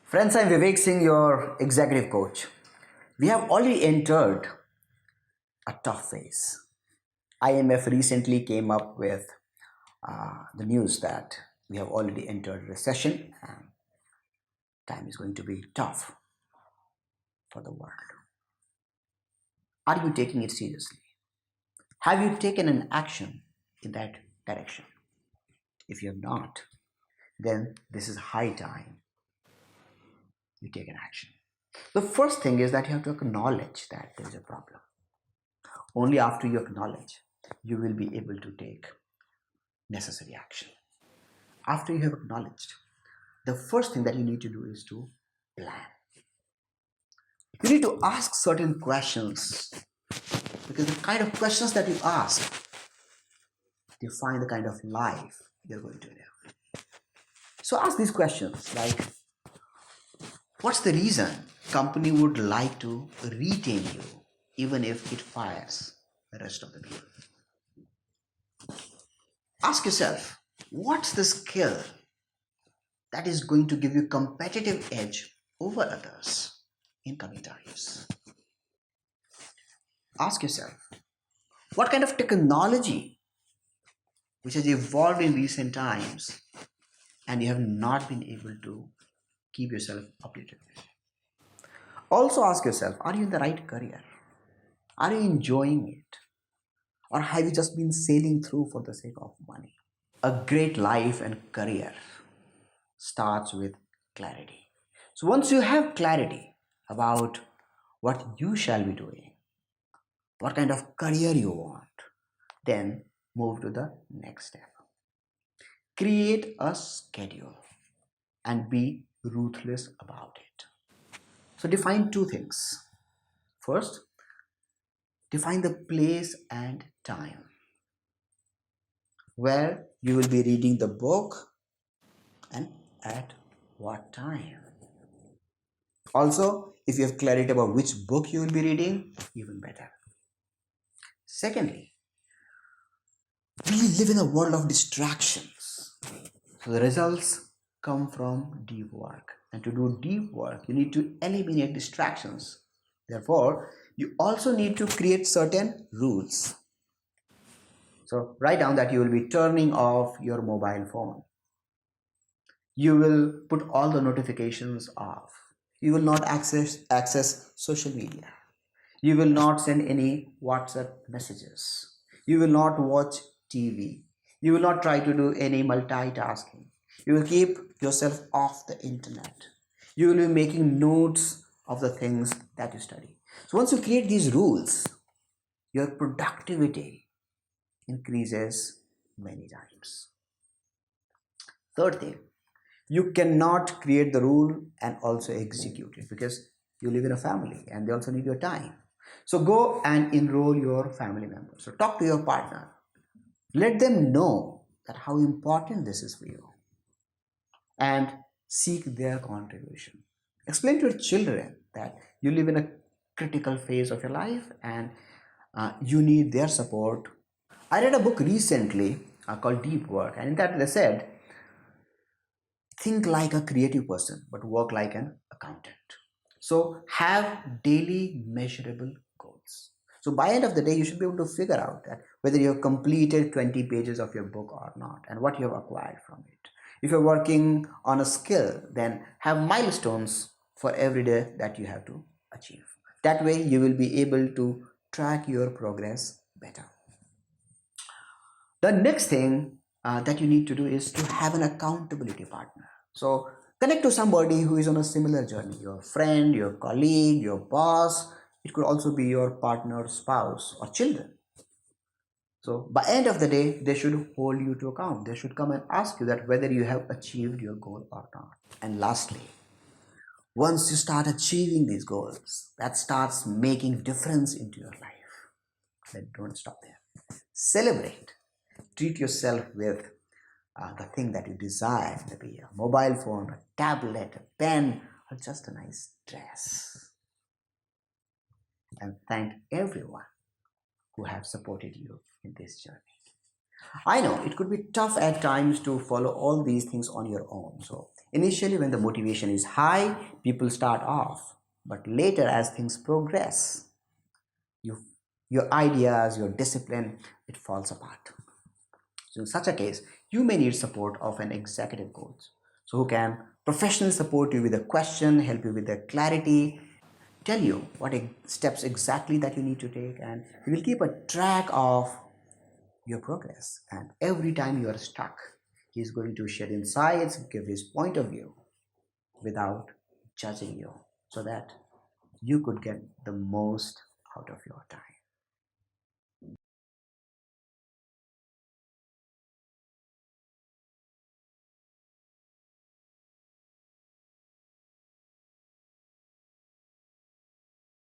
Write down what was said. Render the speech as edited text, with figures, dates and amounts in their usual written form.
Friends, I'm Vivek Singh, your executive coach. We have already entered a tough phase. IMF recently came up with the news that we have already entered recession and time is going to be tough for the world. Are you taking it seriously? Have you taken an action in that direction? If you have not, then this is high time you take an action. The first thing is that you have to acknowledge that there is a problem. Only after you acknowledge, you will be able to take necessary action. After you have acknowledged, the first thing that you need to do is to plan. You need to ask certain questions because the kind of questions that you ask define the kind of life you're going to live. So ask these questions like, what's the reason company would like to retain you even if it fires the rest of the people? Ask yourself, what's the skill that is going to give you competitive edge over others in coming times? Ask yourself, what kind of technology which has evolved in recent times and you have not been able to keep yourself updated with? Also ask yourself, are you in the right career? Are you enjoying it? Or have you just been sailing through for the sake of money? A great life and career starts with clarity. So once you have clarity about what you shall be doing, what kind of career you want, then move to the next step. Create a schedule and be ruthless about it. So define two things. First, define the place and time where you will be reading the book and at what time. Also, if you have clarity about which book you will be reading, even better. Secondly, we live in a world of distractions. So the results come from deep work. And to do deep work, you need to eliminate distractions. Therefore, you also need to create certain rules. So write down that you will be turning off your mobile phone. You will put all the notifications off. You will not access social media. You will not send any WhatsApp messages. You will not watch TV. You will not try to do any multitasking. You will keep yourself off the internet. You will be making notes of the things that you study. So once you create these rules, your productivity increases many times. Third thing, you cannot create the rule and also execute it because you live in a family and they also need your time. So go and enroll your family members. So talk to your partner. Let them know that how important this is for you and seek their contribution. Explain to your children that you live in a critical phase of your life and you need their support. I read a book recently called Deep Work, and in that they said, think like a creative person but work like an accountant. So have daily measurable goals. So by end of the day, you should be able to figure out that whether you have completed 20 pages of your book or not and what you have acquired from it. If you're working on a skill, then have milestones for every day that you have to achieve. That way you will be able to track your progress better. The next thing that you need to do is to have an accountability partner. So connect to somebody who is on a similar journey, your friend, your colleague, your boss. It could also be your partner, spouse, or children. So by end of the day, they should hold you to account. They should come and ask you that whether you have achieved your goal or not. And lastly, once you start achieving these goals, that starts making difference into your life. Then don't stop there. Celebrate. Treat yourself with the thing that you desire, maybe a mobile phone, a tablet, a pen, or just a nice dress. And thank everyone who have supported you in this journey. I know it could be tough at times to follow all these things on your own. So Initially, when the motivation is high, people start off, but later, as things progress, you, your ideas, your discipline, it falls apart. So, in such a case, you may need support of an executive coach. So, who can professionally support you with a question, help you with the clarity, tell you what steps exactly that you need to take, and he will keep a track of your progress. And every time you are stuck, he is going to share insights, give his point of view without judging you, so that you could get the most out of your